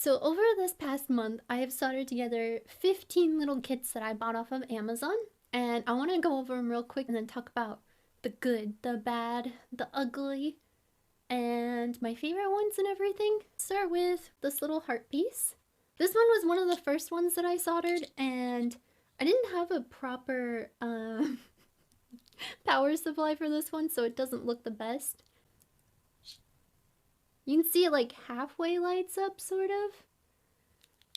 So over this past month, I have soldered together 15 little kits that I bought off of Amazon. And I want to go over them real quick and then talk about the good, the bad, the ugly, and my favorite ones and everything. Start with this little heart piece. This one was one of the first ones that I soldered, and I didn't have a proper power supply for this one, so it doesn't look the best. You can see it like halfway lights up, sort of.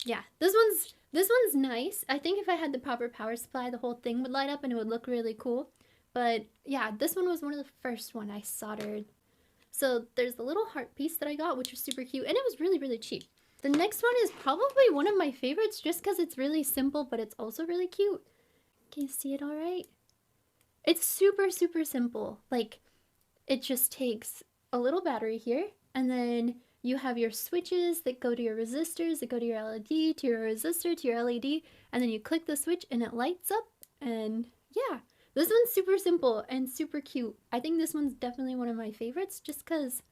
Yeah, this one's nice. I think if I had the proper power supply, the whole thing would light up and it would look really cool. But yeah, this one was one of the first one I soldered. So there's the little heart piece that I got, which was super cute, and it was really, really cheap. The next one is probably one of my favorites just because it's really simple, but it's also really cute. Can you see it all right? It's super, super simple. Like, it just takes a little battery here, and then you have your switches that go to your resistors, that go to your LED, to your resistor, to your LED, and then you click the switch and it lights up, and yeah. This one's super simple and super cute. I think this one's definitely one of my favorites just because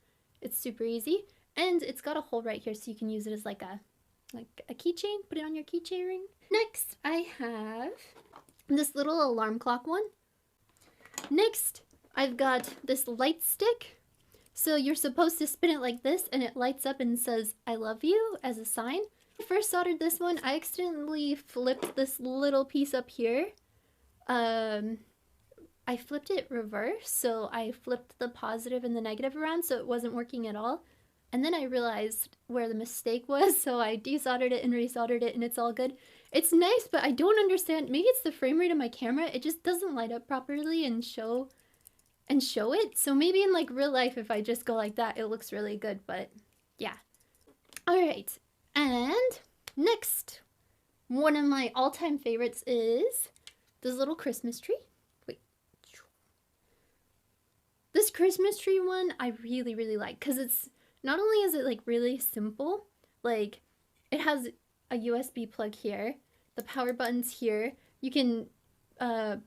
it's super easy, and it's got a hole right here so you can use it as like a keychain, put it on your keychain ring. Next, I have this little alarm clock one. Next, I've got this light stick. So you're supposed to spin it like this and it lights up and says, "I love you," as a sign. When I first soldered this one, I accidentally flipped this little piece up here. I flipped it reverse, so I flipped the positive and the negative around so it wasn't working at all. And then I realized where the mistake was, so I desoldered it and resoldered it, and it's all good. It's nice, but I don't understand. Maybe it's the frame rate of my camera. It just doesn't light up properly and show it. So maybe in like real life, if I just go like that, it looks really good, but yeah. All right, and next, one of my all-time favorites is this little Christmas tree. Wait. This Christmas tree one I really, really like because it's not only is it like really simple, like it has a USB plug here, the power button's here. You can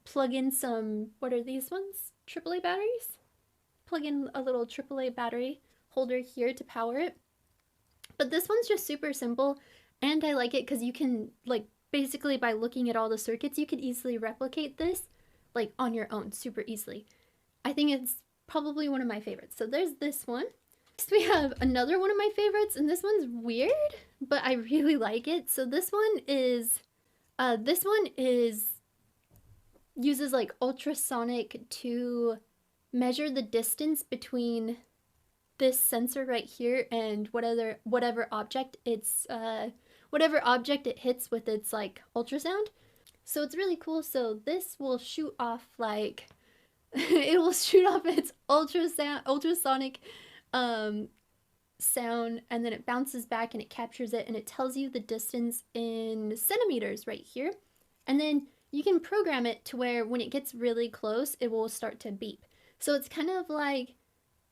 plug in some, what are these ones? AAA batteries? Plug in a little AAA battery holder here to power it. But this one's just super simple, and I like it because you can, like, basically by looking at all the circuits, you can easily replicate this, like, on your own super easily. I think it's probably one of my favorites. So there's this one. Next we have another one of my favorites, and this one's weird, but I really like it. So this one uses like ultrasonic to measure the distance between this sensor right here and whatever object it hits with its like ultrasound. So it's really cool. So this will shoot off like it will shoot off its ultrasonic sound, and then it bounces back and it captures it and it tells you the distance in centimeters right here. And then you can program it to where when it gets really close, it will start to beep. So it's kind of like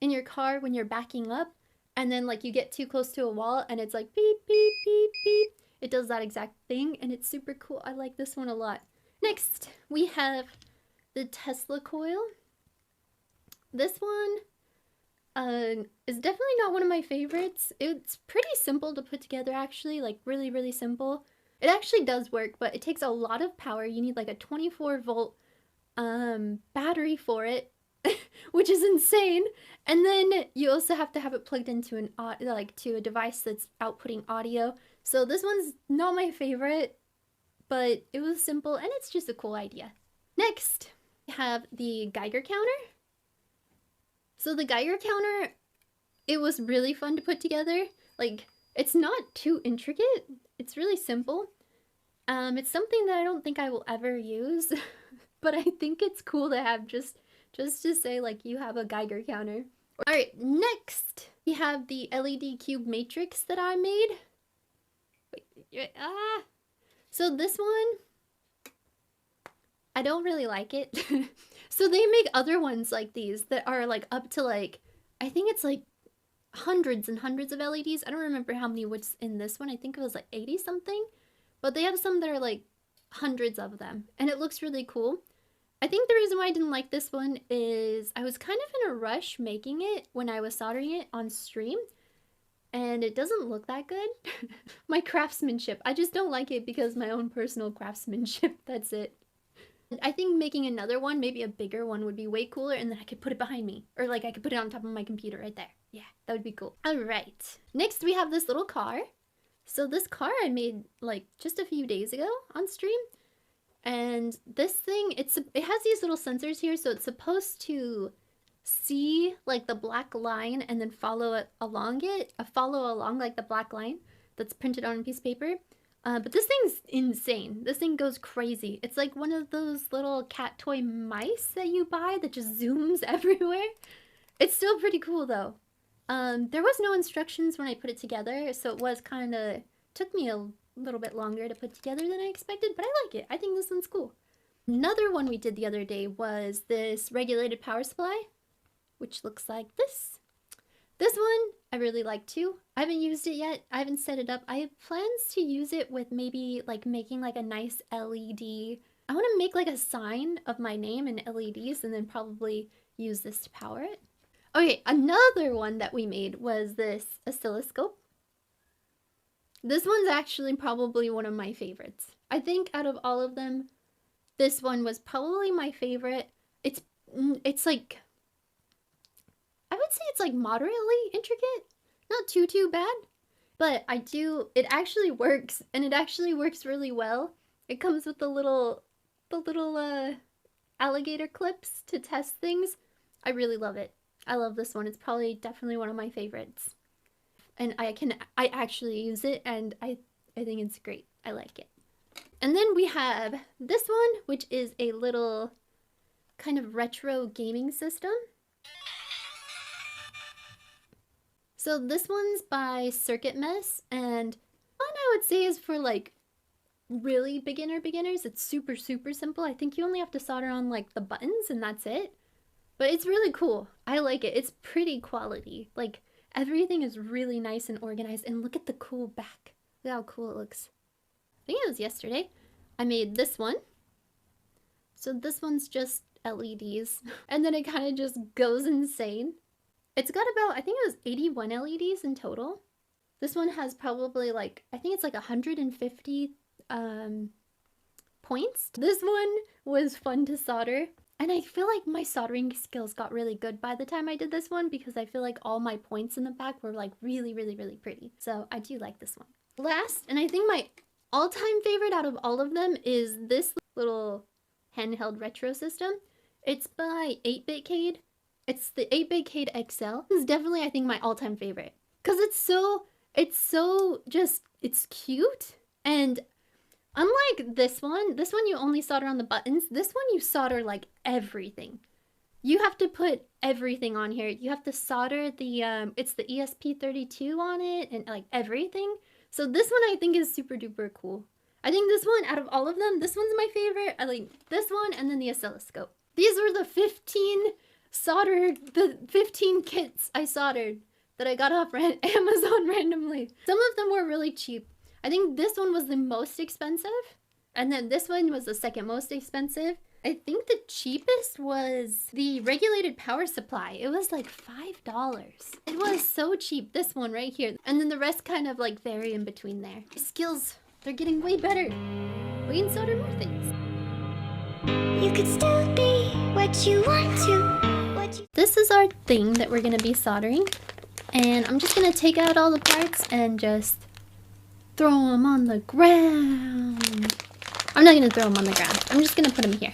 in your car when you're backing up and then like you get too close to a wall and it's like beep, beep, beep, beep. It does that exact thing and it's super cool. I like this one a lot. Next, we have the Tesla coil. This one is definitely not one of my favorites. It's pretty simple to put together actually, like really, really simple. It actually does work, but it takes a lot of power. You need like a 24-volt battery for it, which is insane. And then you also have to have it plugged into to a device that's outputting audio. So this one's not my favorite, but it was simple and it's just a cool idea. Next, we have the Geiger counter. So the Geiger counter, it was really fun to put together. Like, it's not too intricate. It's really simple. It's something that I don't think I will ever use, but I think it's cool to have just to say like you have a Geiger counter. All right, next we have the LED cube matrix that I made. So this one, I don't really like it. So they make other ones like these that are like up to like, I think it's like hundreds and hundreds of LEDs. I don't remember how many was in this one. I think it was like 80 something. But they have some that are like hundreds of them. And it looks really cool. I think the reason why I didn't like this one is I was kind of in a rush making it when I was soldering it on stream. and it doesn't look that good. My craftsmanship, I just don't like it because my own personal craftsmanship, that's it. I think making another one, maybe a bigger one, would be way cooler, and then I could put it behind me. Or like I could put it on top of my computer right there. Yeah, that would be cool. All right. Next we have this little car. So this car I made like just a few days ago on stream. And this thing, it has these little sensors here, so it's supposed to see like the black line and then follow along like the black line that's printed on a piece of paper. But this thing's insane. This thing goes crazy. It's like one of those little cat toy mice that you buy that just zooms everywhere. It's still pretty cool though. There was no instructions when I put it together, so it was kind of, took me a little bit longer to put together than I expected, but I like it. I think this one's cool. Another one we did the other day was this regulated power supply, which looks like this. This one I really like too. I haven't used it yet. I haven't set it up. I have plans to use it with maybe like making like a nice LED. I want to make like a sign of my name in LEDs and then probably use this to power it. Okay, another one that we made was this oscilloscope. This one's actually probably one of my favorites. I think out of all of them, this one was probably my favorite. It's like, I would say it's like moderately intricate. Not too bad. But it actually works, and it actually works really well. It comes with the little alligator clips to test things. I really love it. I love this one. It's probably definitely one of my favorites. And I actually use it, and I think it's great. I like it. And then we have this one, which is a little kind of retro gaming system. So this one's by Circuit Mess, and one I would say is for like really beginners. It's super simple. I think you only have to solder on like the buttons and that's it. But it's really cool. I like it. It's pretty quality. Like everything is really nice and organized, and look at the cool back. Look how cool it looks. I think it was yesterday. I made this one. So this one's just LEDs, and then it kind of just goes insane. It's got about, I think it was 81 LEDs in total. This one has probably like, I think it's like 150 points. This one was fun to solder. And I feel like my soldering skills got really good by the time I did this one, because I feel like all my points in the back were like really pretty. So I do like this one. Last, and I think my all-time favorite out of all of them, is this little handheld retro system. It's by 8BitCade. It's the 8BitCade XL. This is definitely, I think, my all-time favorite. Because it's cute. And unlike this one you only solder on the buttons. This one you solder like everything. You have to put everything on here. You have to solder the, it's the ESP32 on it and like everything. So this one I think is super duper cool. I think this one, out of all of them, this one's my favorite. I like this one and then the oscilloscope. These were the 15 kits I soldered that I got off Amazon randomly. Some of them were really cheap. I think this one was the most expensive, and then this one was the second most expensive. I think the cheapest was the regulated power supply. It was like $5. It was so cheap, this one right here. And then the rest kind of like vary in between there. Skills, they're getting way better. We can solder more things. You could still be what you want to. This is our thing that we're gonna be soldering. And I'm just gonna take out all the parts and just throw them on the ground. I'm not gonna throw them on the ground. I'm just gonna put them here.